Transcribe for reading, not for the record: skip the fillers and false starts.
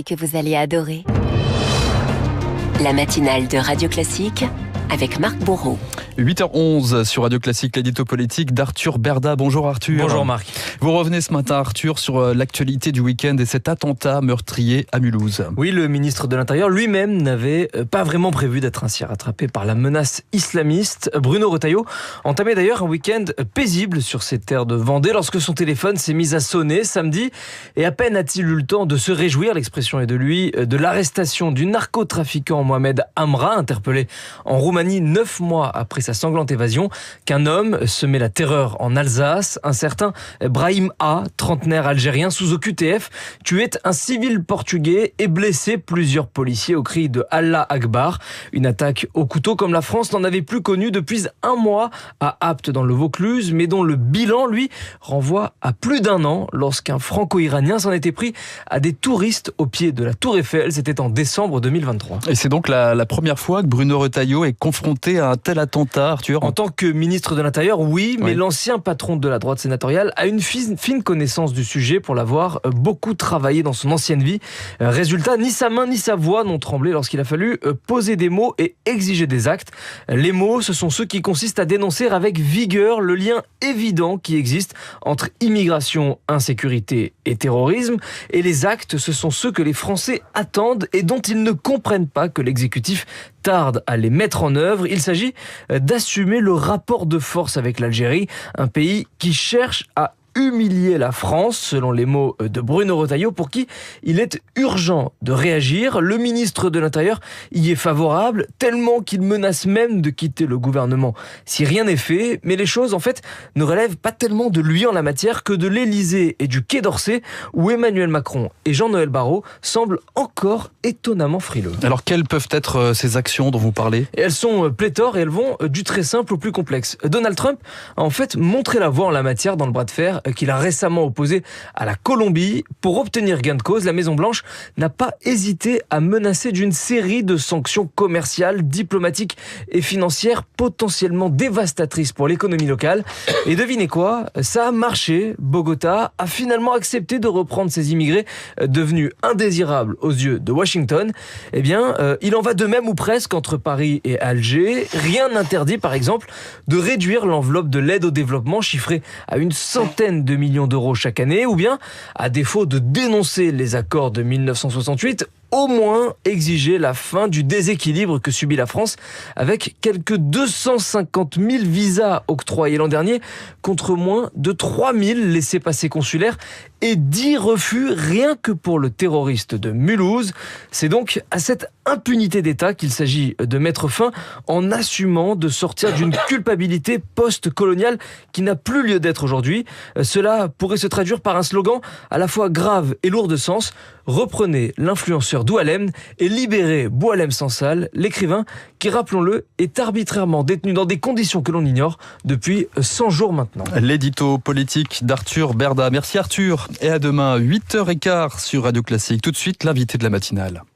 que vous allez adorer. La matinale de Radio Classique avec Marc Bourreau. 8h11 sur Radio Classique, l'édito politique d'Arthur Berda. Bonjour Arthur. Bonjour Marc. Vous revenez ce matin Arthur sur l'actualité du week-end et cet attentat meurtrier à Mulhouse. Oui, le ministre de l'Intérieur lui-même n'avait pas vraiment prévu d'être ainsi rattrapé par la menace islamiste. Bruno Retailleau entamait d'ailleurs un week-end paisible sur ses terres de Vendée lorsque son téléphone s'est mis à sonner samedi. Et à peine a-t-il eu le temps de se réjouir, l'expression est de lui, de l'arrestation du narcotrafiquant Mohamed Amra, interpellé en Roumanie 9 mois après sa sanglante évasion, qu'un homme semait la terreur en Alsace. Un certain Brahim A, trentenaire algérien sous OQTF, tuait un civil portugais et blessait plusieurs policiers au cri de Allah Akbar. Une attaque au couteau comme la France n'en avait plus connu depuis un mois à Apt dans le Vaucluse, mais dont le bilan, lui, renvoie à plus d'un an lorsqu'un franco-iranien s'en était pris à des touristes au pied de la Tour Eiffel. C'était en décembre 2023. Et c'est donc la première fois que Bruno Retailleau est confronté à un tel attentat, Arthur. En tant que ministre de l'Intérieur, oui, mais l'ancien patron de la droite sénatoriale a une fine connaissance du sujet pour l'avoir beaucoup travaillé dans son ancienne vie. Résultat, ni sa main ni sa voix n'ont tremblé lorsqu'il a fallu poser des mots et exiger des actes. Les mots, ce sont ceux qui consistent à dénoncer avec vigueur le lien évident qui existe entre immigration, insécurité et terrorisme. Et les actes, ce sont ceux que les Français attendent et dont ils ne comprennent pas que l'exécutif tarde à les mettre en œuvre. Il s'agit d'assumer le rapport de force avec l'Algérie, un pays qui cherche à humilier la France, selon les mots de Bruno Retailleau, pour qui il est urgent de réagir. Le ministre de l'Intérieur y est favorable, tellement qu'il menace même de quitter le gouvernement si rien n'est fait. Mais les choses, en fait, ne relèvent pas tellement de lui en la matière que de l'Élysée et du Quai d'Orsay, où Emmanuel Macron et Jean-Noël Barrot semblent encore étonnamment frileux. Alors, quelles peuvent être ces actions dont vous parlez ? Et elles sont pléthores et elles vont du très simple au plus complexe. Donald Trump a en fait montré la voie en la matière dans le bras de fer qu'il a récemment opposé à la Colombie. Pour obtenir gain de cause, la Maison-Blanche n'a pas hésité à menacer d'une série de sanctions commerciales, diplomatiques et financières potentiellement dévastatrices pour l'économie locale. Et devinez quoi ? Ça a marché. Bogota a finalement accepté de reprendre ses immigrés devenus indésirables aux yeux de Washington. Eh bien, il en va de même ou presque entre Paris et Alger. Rien n'interdit, par exemple, de réduire l'enveloppe de l'aide au développement chiffrée à une centaine de millions d'euros chaque année, ou bien, à défaut de dénoncer les accords de 1968, au moins exiger la fin du déséquilibre que subit la France avec quelques 250 000 visas octroyés l'an dernier contre moins de 3 000 laissez-passer consulaires et 10 refus rien que pour le terroriste de Mulhouse. C'est donc à cette impunité d'État qu'il s'agit de mettre fin en assumant de sortir d'une culpabilité post-coloniale qui n'a plus lieu d'être aujourd'hui. Cela pourrait se traduire par un slogan à la fois grave et lourd de sens. Reprenez l'influenceur Doualem et libérez Boualem Sansal, l'écrivain qui, rappelons-le, est arbitrairement détenu dans des conditions que l'on ignore depuis 100 jours maintenant. L'édito politique d'Arthur Berda. Merci Arthur. Et à demain, 8h15 sur Radio Classique. Tout de suite, l'invité de la matinale.